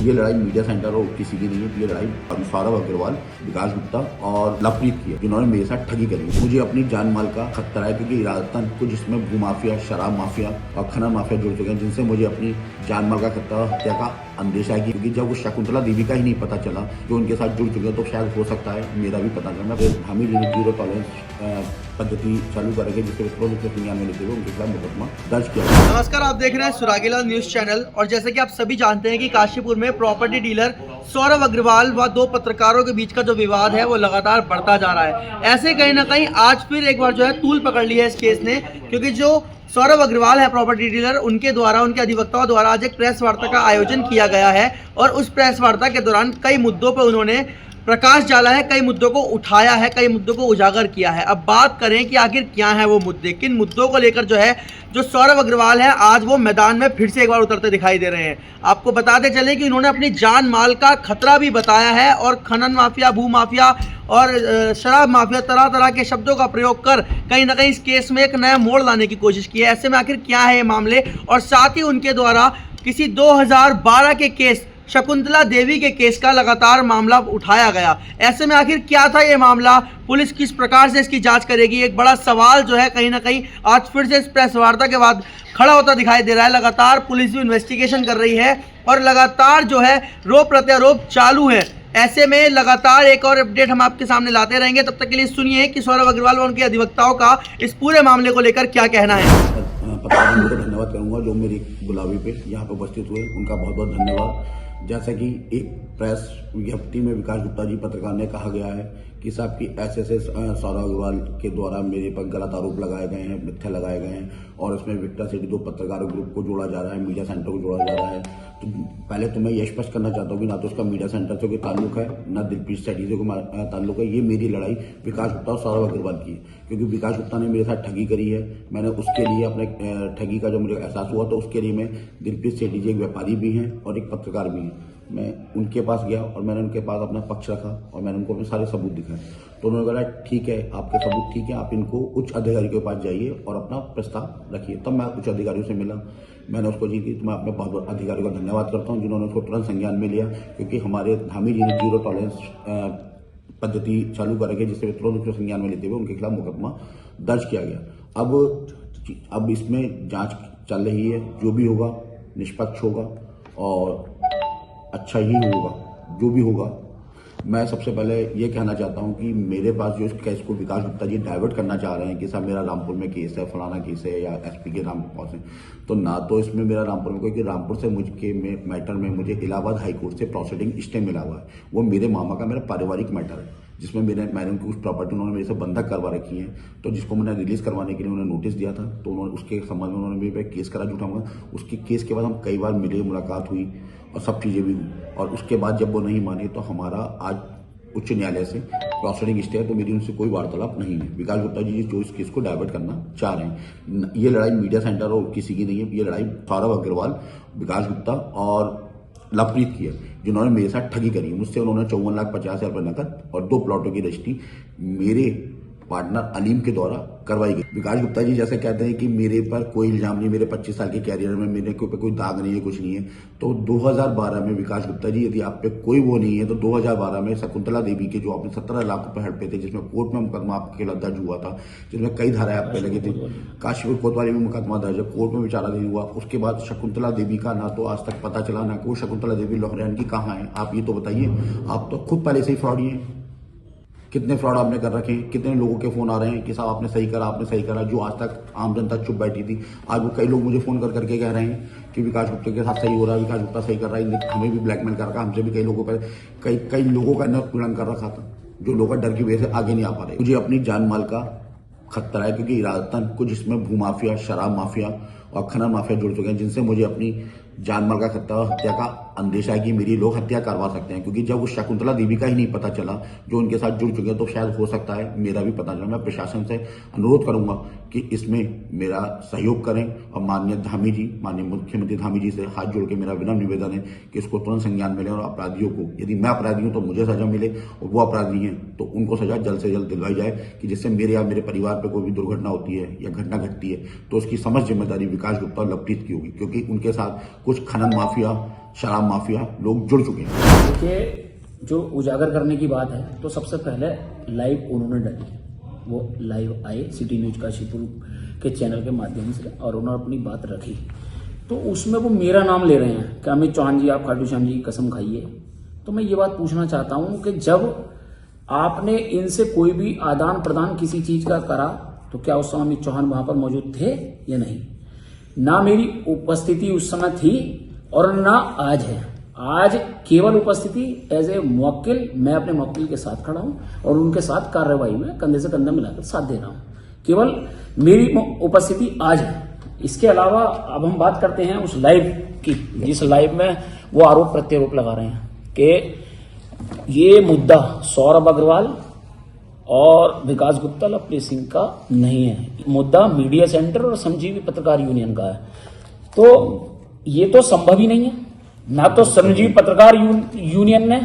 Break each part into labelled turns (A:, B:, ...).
A: ये लड़ाई media centre और किसी की नहीं है। ये लड़ाई सौरभ अग्रवाल, विकास गुप्ता और लवप्रीत की है, जिन्होंने मेरे साथ ठगी करी है। मुझे अपनी जान माल का खतरा है, क्योंकि इरादतन कुछ इसमें भूमाफिया, शराब माफिया और खनन माफिया जुड़ चुके हैं, जिनसे मुझे अपनी जान माल का खतरा, हत्या का अंदेशा है। क्योंकि जब उस शकुंतला देवी का ही नहीं पता चला जो उनके साथ जुड़ चुके हैं, तो शायद हो सकता है मेरा भी पता चलना। हामी जीरो टॉलरेंस पद्धति चालू करेंगे, जिसके संज्ञान में लेते हुए उनके खिलाफ मुकदमा दर्ज किया।
B: नमस्कार, आप देख रहे हैं सुरागीला न्यूज चैनल। और जैसे कि आप सभी जानते हैं कि काशीपुर में प्रॉपर्टी डीलर सौरभ अग्रवाल व दो पत्रकारों के बीच का जो विवाद है वो लगातार बढ़ता जा रहा है। ऐसे कहीं ना कहीं आज फिर एक बार जो है तूल पकड़ ली है इस केस ने, क्योंकि जो सौरभ अग्रवाल है प्रॉपर्टी डीलर, उनके द्वारा, उनके अधिवक्ताओं द्वारा आज एक प्रेस वार्ता का आयोजन किया गया है। और उस प्रेस वार्ता के दौरान कई मुद्दों पर उन्होंने प्रकाश डाला है, कई मुद्दों को उठाया है, कई मुद्दों को उजागर किया है। अब बात करें कि आखिर क्या है वो मुद्दे, किन मुद्दों को लेकर जो है जो सौरभ अग्रवाल है आज वो मैदान में फिर से एक बार उतरते दिखाई दे रहे हैं। आपको बताते चले कि उन्होंने अपनी जान माल का खतरा भी बताया है और खनन माफिया, भू माफिया और शराब माफिया, तरह तरह के शब्दों का प्रयोग कर कहीं ना कहीं इस केस में एक नया मोड़ लाने की कोशिश की है। ऐसे में आखिर क्या है ये मामले, और साथ ही उनके द्वारा किसी 2012 के केस, शकुंतला देवी के केस का लगातार मामला उठाया गया। ऐसे में आखिर क्या था ये मामला, पुलिस किस प्रकार से इसकी जांच करेगी, एक बड़ा सवाल जो है कहीं ना कहीं आज फिर से इस प्रेस वार्ता के बाद खड़ा होता दिखाई दे रहा है। लगातार पुलिस भी इन्वेस्टिगेशन कर रही है और लगातार जो है रोप प्रत्यारोप चालू है। ऐसे में लगातार एक और अपडेट हम आपके सामने लाते रहेंगे। तब तक के लिए सुनिए कि सौरभ अग्रवाल व उनके अधिवक्ताओं का इस पूरे मामले को लेकर क्या कहना है।
A: पत्रकारों को धन्यवाद करूंगा जो मेरी बुलावे पे यहाँ पे उपस्थित हुए, उनका बहुत बहुत धन्यवाद। जैसा कि एक प्रेस विज्ञप्ति में विकास गुप्ता जी पत्रकार ने कहा गया है कि साहब की ऐसे सौरभ अग्रवाल के द्वारा मेरे पर गलत आरोप लगाए गए हैं, मिथ्या लगाए गए हैं, और इसमें विक्टर सिटी दो पत्रकार ग्रुप को जोड़ा जा रहा है, मीडिया सेंटर को जोड़ा जा रहा है। तो पहले तो मैं ये स्पष्ट करना चाहता हूँ कि ना तो उसका मीडिया सेंटर से कोई ताल्लुक है, ना दिलप्रीत सेठी से कोई ताल्लुक है। ये मेरी लड़ाई विकास गुप्ता और सौरभ अग्रवाल की, क्योंकि विकास गुप्ता ने मेरे साथ ठगी करी है। मैंने उसके लिए अपने ठगी का जो मुझे एहसास हुआ, तो उसके लिए मैं, दिलप्रीत सेठी जी एक व्यापारी भी हैं और एक पत्रकार भी हैं, मैं उनके पास गया और मैंने उनके पास अपना पक्ष रखा और मैंने उनको अपने सारे सबूत दिखाए। तो उन्होंने कहा ठीक है, आपके सबूत ठीक है, आप इनको उच्च अधिकारी के पास जाइए और अपना प्रस्ताव रखिए। तब मैं उच्च अधिकारियों से मिला, मैंने उसको जी की, तो मैं अपने बहुत अधिकारियों का धन्यवाद करता हूँ जिन्होंने उसको तुरंत संज्ञान में लिया, क्योंकि हमारे हामी जीरो टॉलरेंस पद्धति चालू करेंगे, जिससे तुरंत उसको संज्ञान में लेते हुए उनके खिलाफ मुकदमा दर्ज किया गया। अब इसमें जांच चल रही है, जो भी होगा निष्पक्ष होगा और अच्छा ही होगा। जो भी होगा, मैं सबसे पहले ये कहना चाहता हूं कि मेरे पास जो इस केस को विकास गुप्ता जी डाइवर्ट करना चाह रहे हैं कि साहब मेरा रामपुर में केस है, फलाना केस है, या एसपी के रामपुर पहुंचे, तो ना तो इसमें मेरा रामपुर में, क्योंकि रामपुर से मुझके मैटर में मुझे इलाहाबाद हाईकोर्ट से प्रोसीडिंग स्टे मिला हुआ है। वो मेरे मामा का मेरा पारिवारिक मैटर है, जिसमें मैंने उनकी कुछ प्रॉपर्टी उन्होंने मेरे से बंधक करवा रखी है, तो जिसको मैंने रिलीज करवाने के लिए उन्होंने नोटिस दिया था, तो उन्होंने उसके संबंध में उन्होंने मेरे पे केस करा झूठा मुकदमा। उसके केस के बाद हम कई बार मिले, मुलाकात हुई और सब चीजें भी हुई, और उसके बाद जब वो नहीं माने तो हमारा आज उच्च न्यायालय से प्रोसीडिंग स्टे है, तो मेरी उनसे कोई वार्तालाप नहीं है। विकास गुप्ता जी जो इस केस को डाइवर्ट करना चाह रहे हैं, ये लड़ाई मीडिया सेंटर और किसी की नहीं है। ये लड़ाई सौरभ अग्रवाल, विकास गुप्ता और लवप्रीत की है, जिन्होंने मेरे साथ ठगी करी। मुझसे उन्होंने 54,50,000 रुपये नकद और 2 प्लॉटों की रजिस्ट्री मेरे पार्टनर अलीम के द्वारा करवाई गई। विकास गुप्ता जी जैसे कहते हैं कि मेरे पर कोई इल्जाम नहीं, मेरे 25 साल के कैरियर में मेरे पे कोई दाग नहीं है, कुछ नहीं है, तो 2012 में विकास गुप्ता जी यदि आप पे कोई वो नहीं है, तो 2012 में शकुंतला देवी के जो आपने 17 लाख रुपए हड़पे थे, जिसमें कोर्ट में मुकदमा आपके खिलाफ दर्ज हुआ था, जिसमें कई धाराएं आप पे लगी थी, काशीपुर कोतवाली में मुकदमा दर्ज है, कोर्ट में विचारा नहीं हुआ। उसके बाद शकुंतला देवी का ना तो आज तक पता चला, ना को शकुंतला देवी लोहरियान की कहाँ है, आप ये तो बताइए। आप तो खुद पहले से ही फ्रॉडी हैं। कितने फ्रॉड आपने कर रखे हैं, कितने लोगों के फोन आ रहे हैं कि साहब आपने सही करा, आपने सही करा, जो आज तक आम जनता चुप बैठी थी, आज वो कई लोग मुझे फोन कर करके कह रहे हैं कि विकास गुप्ता के साथ सही हो रहा है, विकास गुप्ता सही कर रहा है। हमें भी ब्लैकमेल कर रखा, हमसे भी कई लोगों पर कई लोगों का उत्पीड़न कर रखा था, जो लोग डर की वजह से आगे नहीं आ पा रहे। मुझे अपनी जान माल का खतरा है, क्योंकि इरादतन कुछ इसमें भूमाफिया, शराब माफिया और खनन माफिया जुड़ चुके हैं, जिनसे मुझे अपनी जान माल का खतरा, हत्या का अंदेशा है कि मेरी लोग हत्या करवा सकते हैं। क्योंकि जब उस शकुंतला देवी का ही नहीं पता चला जो उनके साथ जुड़ चुके हैं, तो शायद हो सकता है मेरा भी पता चला। मैं प्रशासन से अनुरोध करूंगा कि इसमें मेरा सहयोग करें, और माननीय मुख्यमंत्री धामी जी से हाथ जोड़ के मेरा विनम्र निवेदन है कि इसको तुरंत संज्ञान मिले, और अपराधियों को, यदि मैं अपराधी हूं तो मुझे सजा मिले, और वो अपराधी हैं तो उनको सजा जल्द से जल्द दिलवाई जाए, कि जिससे मेरे या मेरे परिवार पर कोई भी दुर्घटना होती है या घटना घटती है तो उसकी समस्त जिम्मेदारी विकास गुप्ता और लवप्रीत की होगी, क्योंकि उनके साथ कुछ खनन माफिया, शराब माफिया लोग जुड़ चुके हैं।
C: देखिए, जो उजागर करने की बात है तो सबसे पहले लाइव उन्होंने डाली, वो लाइव आए सिटी न्यूज काशीपुर के चैनल के माध्यम से और उन्होंने अपनी बात रखी। तो उसमें वो मेरा नाम ले रहे हैं कि अमित चौहान जी आप खाटू श्याम जी की कसम खाइए। तो मैं ये बात पूछना चाहता हूं कि जब आपने इनसे कोई भी आदान प्रदान किसी चीज का करा तो क्या उस समय अमित चौहान वहां पर मौजूद थे या नहीं? ना मेरी उपस्थिति उस समय थी और ना आज है। आज केवल उपस्थिति एज ए मुवक्किल, मैं अपने मुवक्किल के साथ खड़ा हूं और उनके साथ कार्रवाई में कंधे से कंधा मिलाकर साथ दे रहा हूं। केवल मेरी उपस्थिति आज है। इसके अलावा अब हम बात करते हैं उस लाइव की, जिस लाइव में वो आरोप प्रत्यारोप लगा रहे हैं कि ये मुद्दा सौरभ अग्रवाल और विकास गुप्ता लवप्रीत सिंह का नहीं है, मुद्दा मीडिया सेंटर और श्रमजीवी पत्रकार यूनियन का है। तो ये तो संभव ही नहीं है। ना तो श्रमजीवी पत्रकार यूनियन ने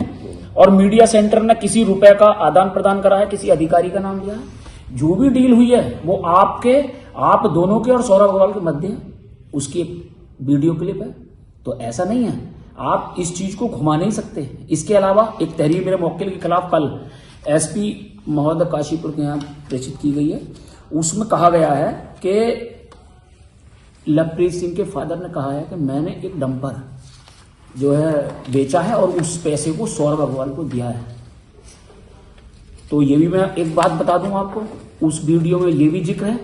C: और मीडिया सेंटर ने किसी रुपए का आदान प्रदान करा है, किसी अधिकारी का नाम लिया है। जो भी डील हुई है वो आप दोनों के और सौरभ अग्रवाल के मध्य है, उसकी एक वीडियो क्लिप है। तो ऐसा नहीं है, आप इस चीज को घुमा नहीं सकते। इसके अलावा एक तहरीर मेरे मुवक्किल के खिलाफ कल एसपी महोदय काशीपुर के यहाँ प्रेषित की गई है। उसमें कहा गया है कि लवप्रीत सिंह के फादर ने कहा है कि मैंने एक डंपर जो है बेचा है और उस पैसे को सौरभ अग्रवाल को दिया है। तो ये भी मैं एक बात बता दूं आपको, उस वीडियो में ये भी जिक्र है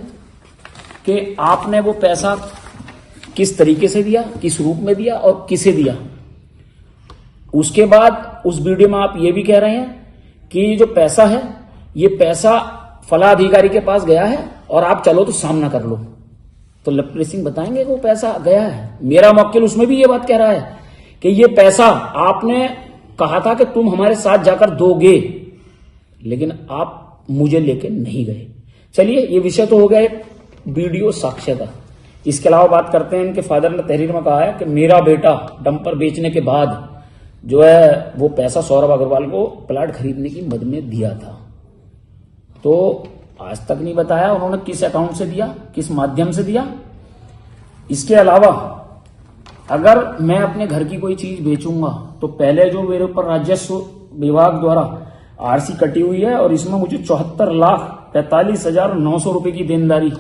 C: कि आपने वो पैसा किस तरीके से दिया, किस रूप में दिया और किसे दिया। उसके बाद उस वीडियो में आप ये भी कह रहे हैं कि जो पैसा है ये पैसा फला अधिकारी के पास गया है और आप चलो तो सामना कर लो। तो लवप्रीत सिंह बताएंगे कि वो पैसा गया है। मेरा मुवक्किल उसमें भी ये बात कह रहा है कि ये पैसा आपने कहा था कि तुम हमारे साथ जाकर दोगे, लेकिन आप मुझे लेके नहीं गए। चलिए, ये विषय तो हो गया एक वीडियो साक्ष्य का। इसके अलावा बात करते हैं, इनके फादर ने तहरीर में कहा है कि मेरा बेटा डंपर बेचने के बाद जो है वो पैसा सौरभ अग्रवाल को प्लाट खरीदने की मद में दिया था। तो आज तक नहीं बताया उन्होंने किस अकाउंट से दिया, किस माध्यम से दिया। इसके अलावा अगर मैं अपने घर की कोई चीज बेचूंगा तो पहले जो मेरे ऊपर राजस्व विभाग द्वारा आरसी कटी हुई है और इसमें मुझे 74,45,900 रुपए की देनदारी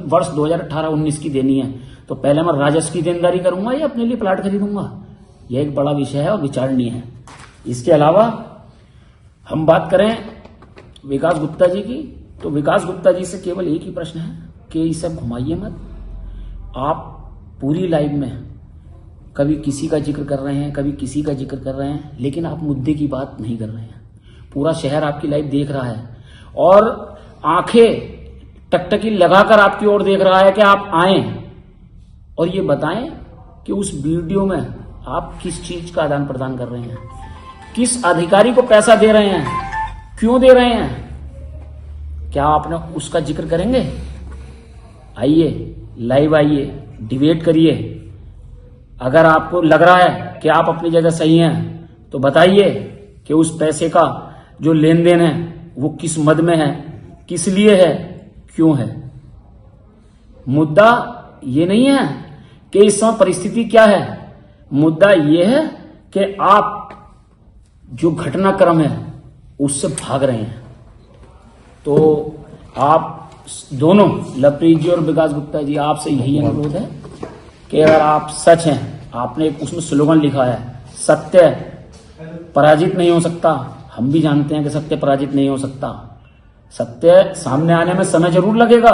C: वर्ष 2018-19 की देनी है। तो पहले मैं राजस्व की देनदारी करूंगा या अपने लिए प्लाट खरीदूंगा? यह एक बड़ा विषय है और विचारणीय है। इसके अलावा हम बात करें विकास गुप्ता जी की, तो विकास गुप्ता जी से केवल एक ही प्रश्न है कि इसे घुमाइए मत। आप पूरी लाइव में कभी किसी का जिक्र कर रहे हैं, कभी किसी का जिक्र कर रहे हैं, लेकिन आप मुद्दे की बात नहीं कर रहे हैं। पूरा शहर आपकी लाइव देख रहा है और आंखें टकटकी लगाकर आपकी ओर देख रहा है कि आप आए और ये बताएं कि उस वीडियो में आप किस चीज का आदान प्रदान कर रहे हैं, किस अधिकारी को पैसा दे रहे हैं, क्यों दे रहे हैं, क्या आपने उसका जिक्र करेंगे? आइए, लाइव आइए, डिबेट करिए। अगर आपको लग रहा है कि आप अपनी जगह सही हैं तो बताइए कि उस पैसे का जो लेन देन है वो किस मद में है, किस लिए है, क्यों है। मुद्दा ये नहीं है कि इस समय परिस्थिति क्या है, मुद्दा ये है कि आप जो घटनाक्रम है उससे भाग रहे हैं। तो आप दोनों लवप्रीत जी और विकास गुप्ता जी, आपसे यही अनुरोध है कि अगर आप सच हैं, आपने उसमें स्लोगन लिखा है सत्य पराजित नहीं हो सकता। हम भी जानते हैं कि सत्य पराजित नहीं हो सकता। सत्य सामने आने में समय जरूर लगेगा,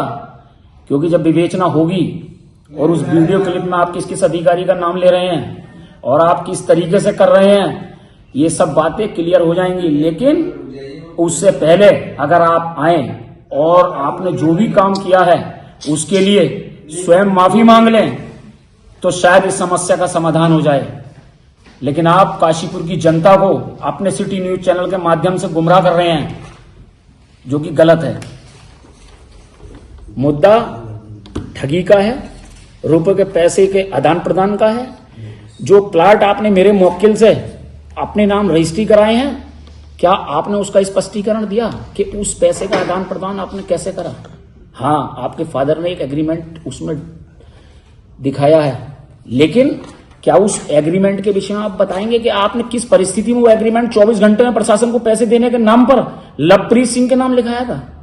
C: क्योंकि जब विवेचना होगी और उस वीडियो क्लिप में आप किस किस अधिकारी का नाम ले रहे हैं और आप किस तरीके से कर रहे हैं, ये सब बातें क्लियर हो जाएंगी। लेकिन उससे पहले अगर आप आए और आपने जो भी काम किया है उसके लिए स्वयं माफी मांग लें तो शायद इस समस्या का समाधान हो जाए। लेकिन आप काशीपुर की जनता को अपने सिटी न्यूज चैनल के माध्यम से गुमराह कर रहे हैं, जो कि गलत है। मुद्दा ठगी का है, रुपए के पैसे के आदान प्रदान का है। जो प्लाट आपने मेरे मुवक्किल से अपने नाम रजिस्ट्री कराए हैं, क्या आपने उसका स्पष्टीकरण दिया कि उस पैसे का आदान प्रदान आपने कैसे करा? हाँ, आपके फादर ने एक एग्रीमेंट उसमें दिखाया है, लेकिन क्या उस एग्रीमेंट के विषय में आप बताएंगे कि आपने किस परिस्थिति में वो एग्रीमेंट 24 घंटे में प्रशासन को पैसे देने के नाम पर लवप्रीत सिंह के नाम लिखाया था?